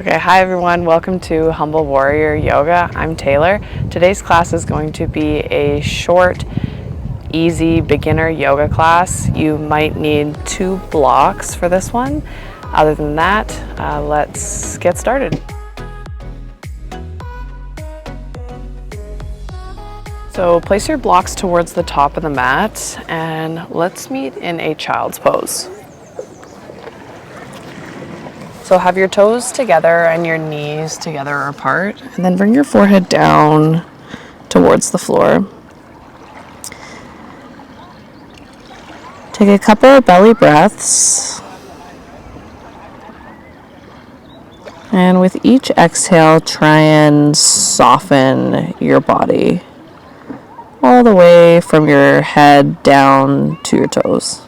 Okay, hi everyone, welcome to Humble Warrior Yoga. I'm Taylor. Today's class is going to be a short, easy beginner yoga class. You might need 2 blocks for this one. Other than that, let's get started. So place your blocks towards the top of the mat and let's meet in a child's pose. So have your toes together and your knees together or apart, and then bring your forehead down towards the floor. Take a couple of belly breaths. And with each exhale, try and soften your body all the way from your head down to your toes.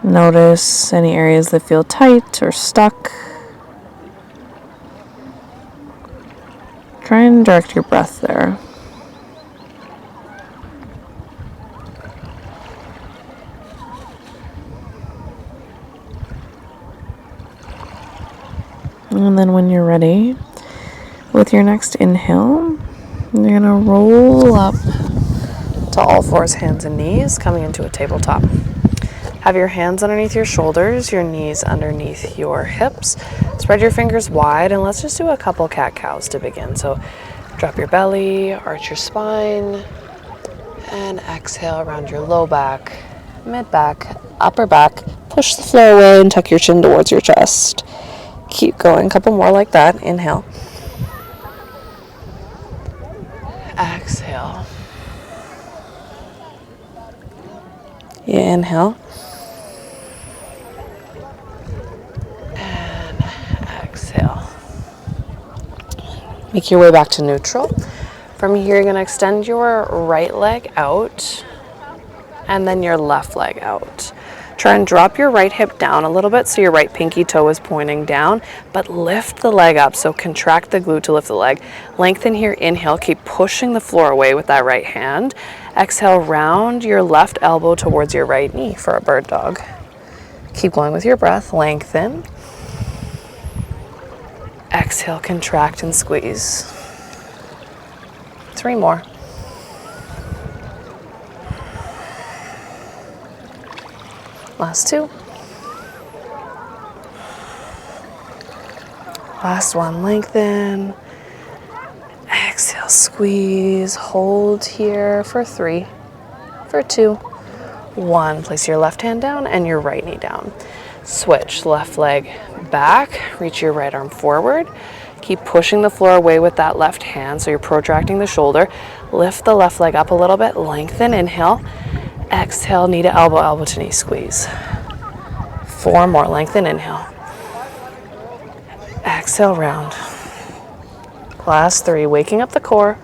Notice any areas that feel tight or stuck. Try and direct your breath there. And then when you're ready, with your next inhale, you're going to roll up to all fours, hands and knees, coming into a tabletop. Have your hands underneath your shoulders, your knees underneath your hips. Spread your fingers wide, and let's just do a couple cat-cows to begin. So drop your belly, arch your spine, and exhale around your low back, mid back, upper back. Push the floor away and tuck your chin towards your chest. Keep going, a couple more like that. Inhale. Exhale. Inhale. Exhale. Make your way back to neutral. From here, you're going to extend your right leg out and then your left leg out. Try and drop your right hip down a little bit so your right pinky toe is pointing down, but lift the leg up. So contract the glute to lift the leg. Lengthen here, inhale. Keep pushing the floor away with that right hand. Exhale, round your left elbow towards your right knee for a bird dog. Keep going with your breath. Lengthen. Exhale, contract and squeeze. 3 more. Last 2. Last one, lengthen. Exhale, squeeze. Hold here for 3, for 2, 1. Place your left hand down and your right knee down. Switch, left leg back, reach your right arm forward. Keep pushing the floor away with that left hand, so you're protracting the shoulder. Lift the left leg up a little bit, lengthen, inhale. Exhale, knee to elbow, elbow to knee, squeeze. 4 more, lengthen, inhale. Exhale, round. Last 3, waking up the core.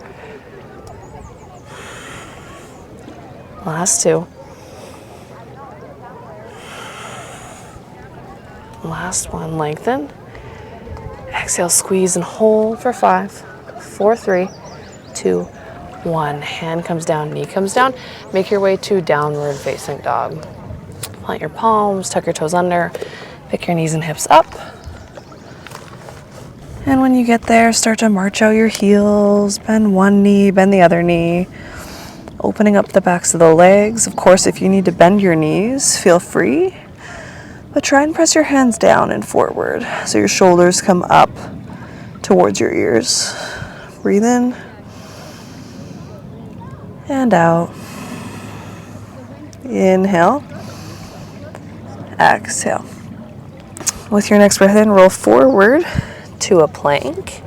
Last 2. Last 1, lengthen. Exhale, squeeze and hold for 5, 4, 3, 2, 1. Hand comes down, knee comes down. Make your way to downward facing dog. Plant your palms, tuck your toes under, pick your knees and hips up. And when you get there, start to march out your heels, bend one knee, bend the other knee, opening up the backs of the legs. Of course, if you need to bend your knees, feel free. But try and press your hands down and forward so your shoulders come up towards your ears. Breathe in and out. Inhale. Exhale. With your next breath in, roll forward to a plank.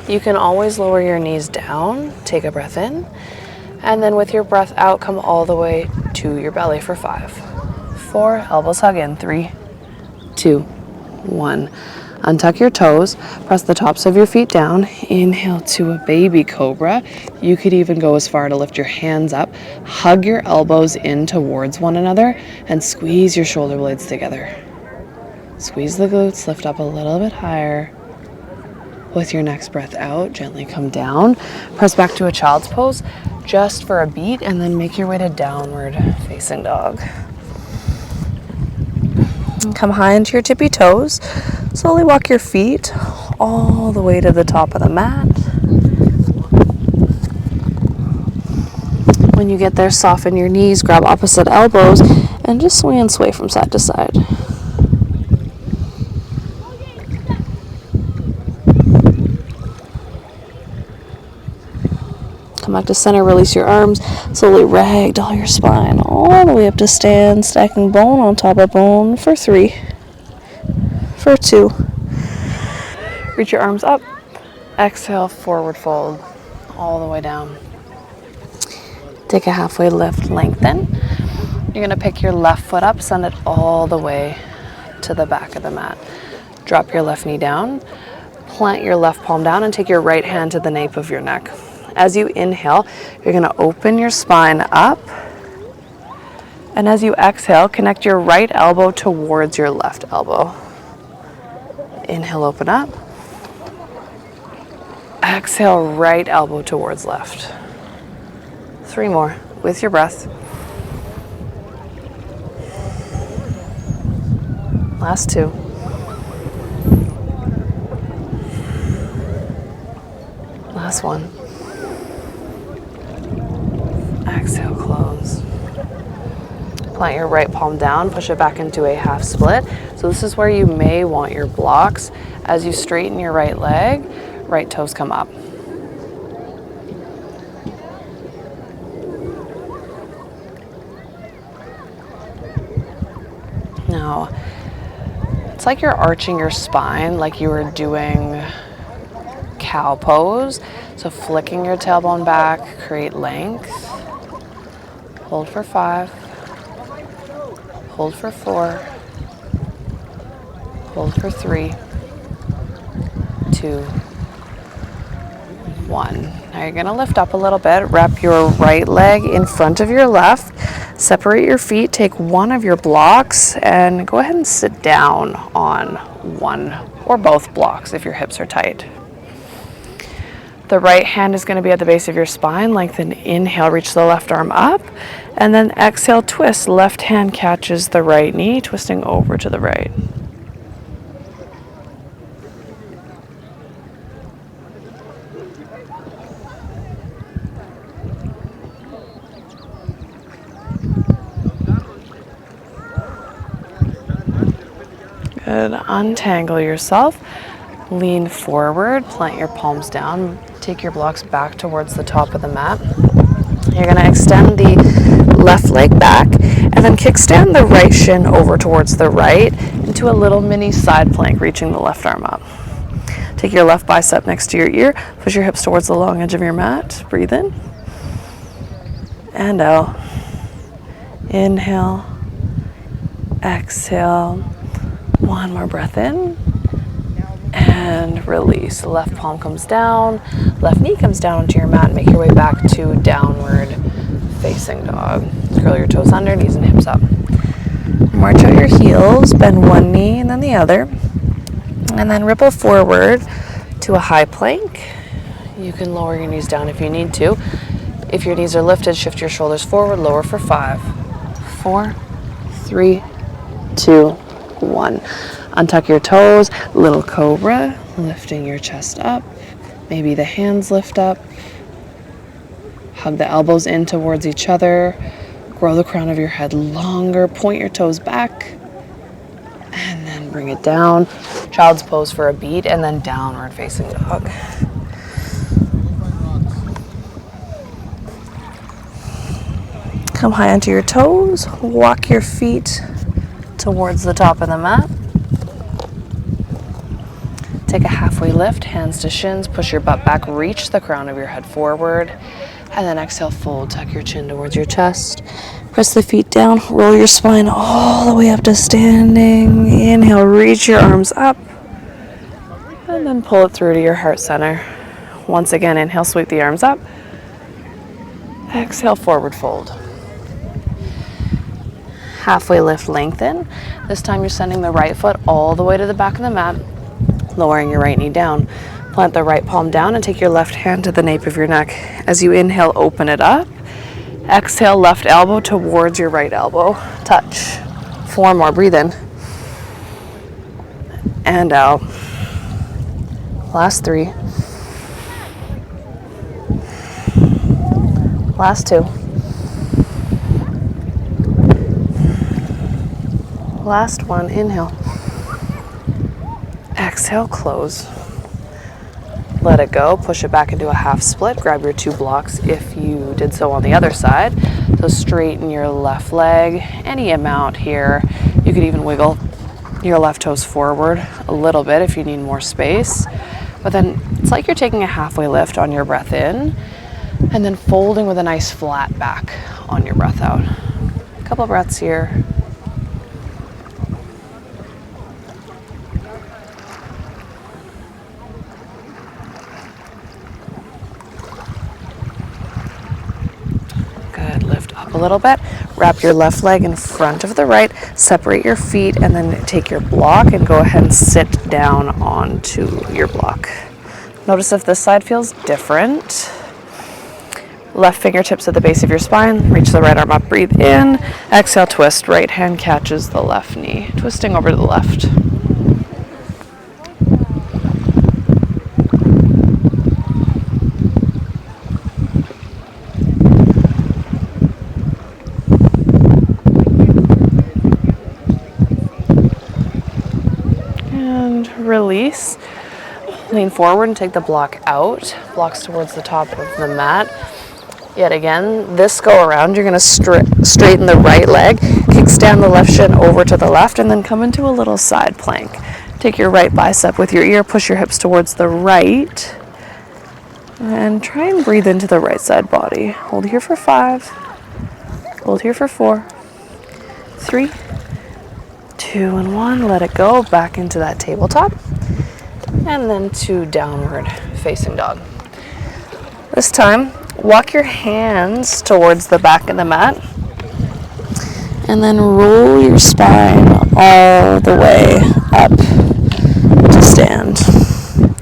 You can always lower your knees down. Take a breath in. And then with your breath out, come all the way to your belly for 5. 4, elbows hug in, 3, 2, 1. Untuck your toes, press the tops of your feet down, inhale to a baby cobra. You could even go as far to lift your hands up, hug your elbows in towards one another, and squeeze your shoulder blades together. Squeeze the glutes, lift up a little bit higher. With your next breath out, gently come down. Press back to a child's pose just for a beat, and then make your way to downward facing dog. And come high into your tippy toes. Slowly walk your feet all the way to the top of the mat. When you get there, soften your knees, grab opposite elbows, and just swing and sway from side to side. Come back to center, release your arms, slowly ragdoll your spine all the way up to stand, stacking bone on top of bone for 3, for 2. Reach your arms up, exhale, forward fold, all the way down. Take a halfway lift, lengthen. You're gonna pick your left foot up, send it all the way to the back of the mat. Drop your left knee down, plant your left palm down, and take your right hand to the nape of your neck. As you inhale, you're going to open your spine up. And as you exhale, connect your right elbow towards your left elbow. Inhale, open up. Exhale, right elbow towards left. 3 more with your breath. Last 2. Last 1. Exhale, close. Plant your right palm down, push it back into a half split. So this is where you may want your blocks. As you straighten your right leg, right toes come up. Now, it's like you're arching your spine like you were doing cow pose. So flicking your tailbone back, create length. Hold for 5. Hold for 4. Hold for 3, 2, 1. Now you're gonna lift up a little bit. Wrap your right leg in front of your left. Separate your feet. Take one of your blocks and go ahead and sit down on one or both blocks if your hips are tight. The right hand is going to be at the base of your spine. Lengthen, inhale, reach the left arm up, and then exhale, twist. Left hand catches the right knee, twisting over to the right. Good. Untangle yourself. Lean forward, plant your palms down, take your blocks back towards the top of the mat. You're going to extend the left leg back and then kickstand the right shin over towards the right into a little mini side plank, reaching the left arm up. Take your left bicep next to your ear, push your hips towards the long edge of your mat. Breathe in and out. Inhale, exhale. One more breath in. And release. The left palm comes down, left knee comes down onto your mat, and make your way back to downward facing dog. Curl your toes under, knees and hips up. March out your heels, bend one knee and then the other, and then ripple forward to a high plank. You can lower your knees down if you need to. If your knees are lifted, shift your shoulders forward, lower for 5, 4, 3, 2, 1. Untuck your toes, little cobra, lifting your chest up. Maybe the hands lift up. Hug the elbows in towards each other. Grow the crown of your head longer. Point your toes back. And then bring it down. Child's pose for a beat, and then downward facing dog. Come high onto your toes. Walk your feet towards the top of the mat. Take a halfway lift, hands to shins, push your butt back, reach the crown of your head forward, and then exhale, fold, tuck your chin towards your chest. Press the feet down, roll your spine all the way up to standing. Inhale, reach your arms up, and then pull it through to your heart center. Once again, inhale, sweep the arms up. Exhale, forward fold. Halfway lift, lengthen. This time you're sending the right foot all the way to the back of the mat, lowering your right knee down. Plant the right palm down and take your left hand to the nape of your neck. As you inhale, open it up. Exhale, left elbow towards your right elbow. Touch. 4 more. Breathe in. And out. Last 3. Last 2. Last 1. Inhale. Exhale, close. Let it go. Push it back into a half split. Grab your 2 blocks if you did so on the other side. So straighten your left leg any amount here. You could even wiggle your left toes forward a little bit if you need more space. But then it's like you're taking a halfway lift on your breath in and then folding with a nice flat back on your breath out. A couple breaths here. A little bit. Wrap your left leg in front of the right, separate your feet, and then take your block and go ahead and sit down onto your block. Notice if this side feels different. Left fingertips at the base of your spine, reach the right arm up, breathe in, exhale, twist, right hand catches the left knee, twisting over to the left. Release, lean forward and take the block out, blocks towards the top of the mat. Yet again, this go around, you're going to straighten the right leg, kickstand the left shin over to the left, and then come into a little side plank. Take your right bicep with your ear, push your hips towards the right, and try and breathe into the right side body. Hold here for 5, hold here for 4, 3, 2 and 1, let it go, back into that tabletop, and then to downward facing dog. This time, walk your hands towards the back of the mat, and then roll your spine all the way up to stand.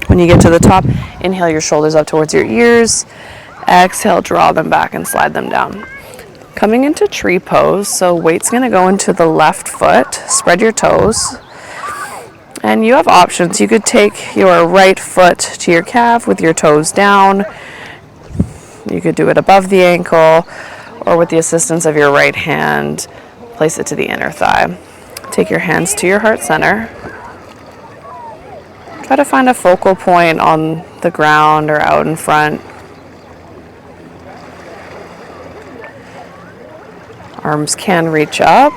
When you get to the top, inhale your shoulders up towards your ears, exhale, draw them back and slide them down. Coming into tree pose, so weight's going to go into the left foot, spread your toes, and you have options. You could take your right foot to your calf with your toes down. You could do it above the ankle, or with the assistance of your right hand, place it to the inner thigh. Take your hands to your heart center. Try to find a focal point on the ground or out in front. Arms can reach up.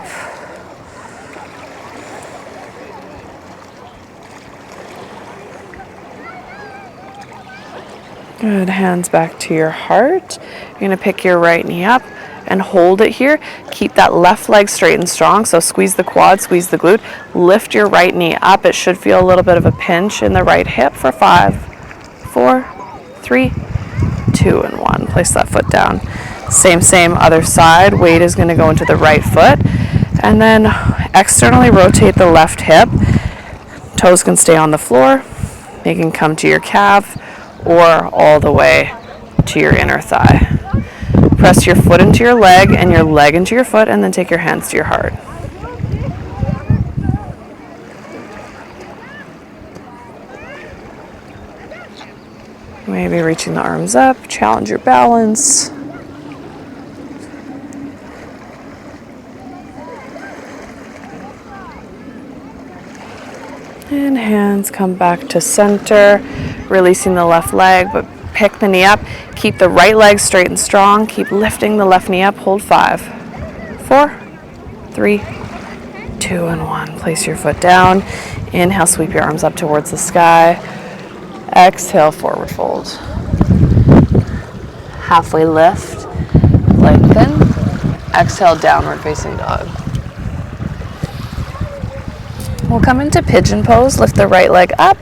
Good, hands back to your heart. You're going to pick your right knee up and hold it here. Keep that left leg straight and strong, so squeeze the quad, squeeze the glute. Lift your right knee up. It should feel a little bit of a pinch in the right hip for 5, 4, 3, 2, and 1. Place that foot down. Same other side. Weight is going to go into the right foot, and then externally rotate the left hip. Toes can stay on the floor. They can come to your calf or all the way to your inner thigh. Press your foot into your leg and your leg into your foot, and then take your hands to your heart. Maybe reaching the arms up, challenge your balance. And hands come back to center, releasing the left leg, but pick the knee up. Keep the right leg straight and strong. Keep lifting the left knee up. Hold 5, 4, 3, 2, and 1. Place your foot down. Inhale, sweep your arms up towards the sky. Exhale, forward fold. Halfway lift, lengthen. Exhale, downward facing dog. We'll come into pigeon pose. Lift the right leg up.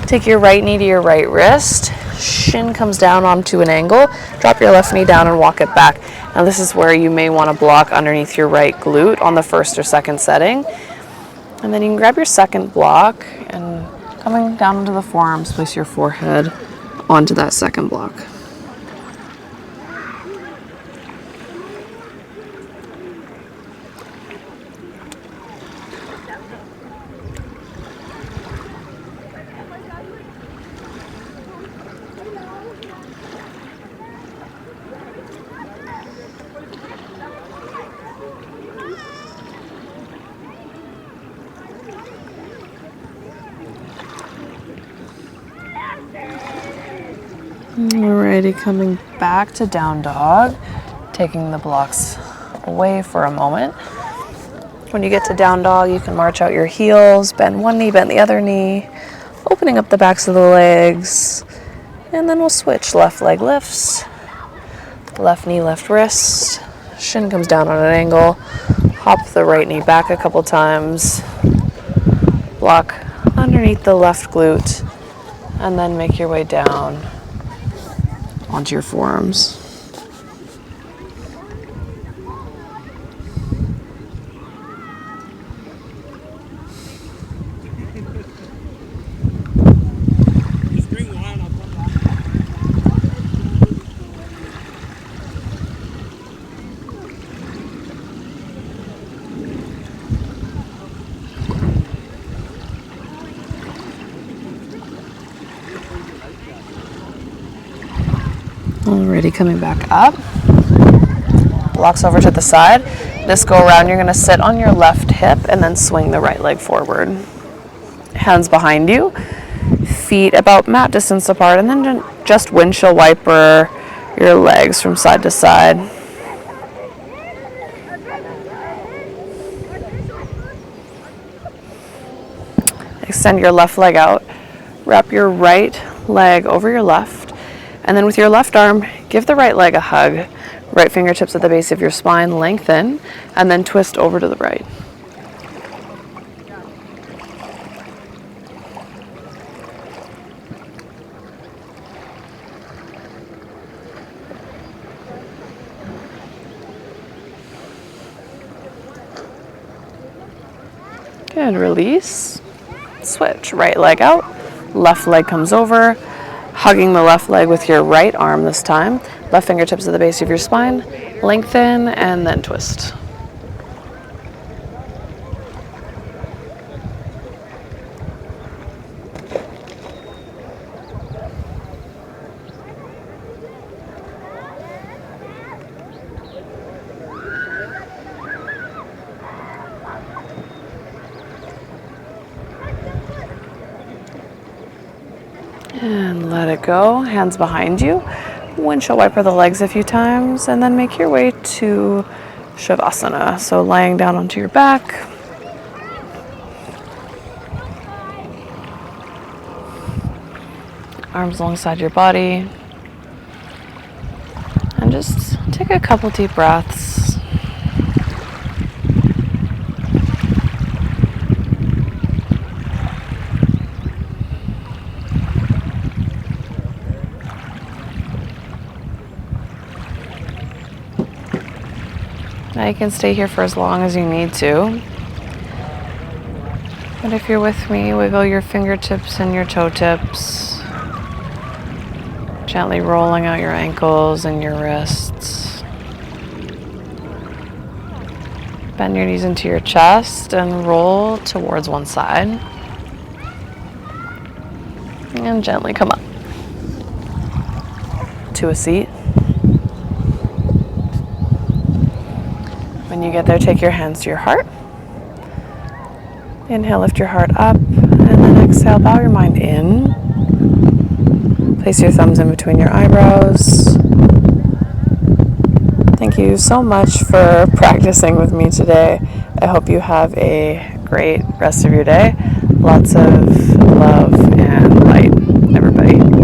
Take your right knee to your right wrist. Shin comes down onto an angle. Drop your left knee down and walk it back. Now this is where you may want to block underneath your right glute on the first or second setting. And then you can grab your second block and Coming down into the forearms, place your forehead onto that second block. Alrighty, coming back to down dog, taking the blocks away for a moment. When you get to down dog, you can march out your heels, bend one knee, bend the other knee, opening up the backs of the legs, and then we'll switch. Left leg lifts, left knee, left wrist, shin comes down on an angle, hop the right knee back a couple times, block underneath the left glute, and then make your way down onto your forearms. Alrighty, coming back up. Blocks over to the side. This go around, you're going to sit on your left hip and then swing the right leg forward. Hands behind you, feet about mat distance apart, and then just windshield wiper your legs from side to side. Extend your left leg out. Wrap your right leg over your left. And then with your left arm, give the right leg a hug. Right fingertips at the base of your spine, lengthen, and then twist over to the right. Good, release. Switch, right leg out, left leg comes over, hugging the left leg with your right arm this time. Left fingertips at the base of your spine, lengthen, and then twist. And let it go, hands behind you. Windshield wiper the legs a few times, and then make your way to Savasana. So lying down onto your back. Arms alongside your body. And just take a couple deep breaths. Now you can stay here for as long as you need to. But if you're with me, wiggle your fingertips and your toe tips. Gently rolling out your ankles and your wrists. Bend your knees into your chest and roll towards one side. And gently come up to a seat. When you get there, take your hands to your heart. Inhale, lift your heart up, and then exhale, bow your mind in. Place your thumbs in between your eyebrows. Thank you so much for practicing with me today. I hope you have a great rest of your day. Lots of love and light, everybody.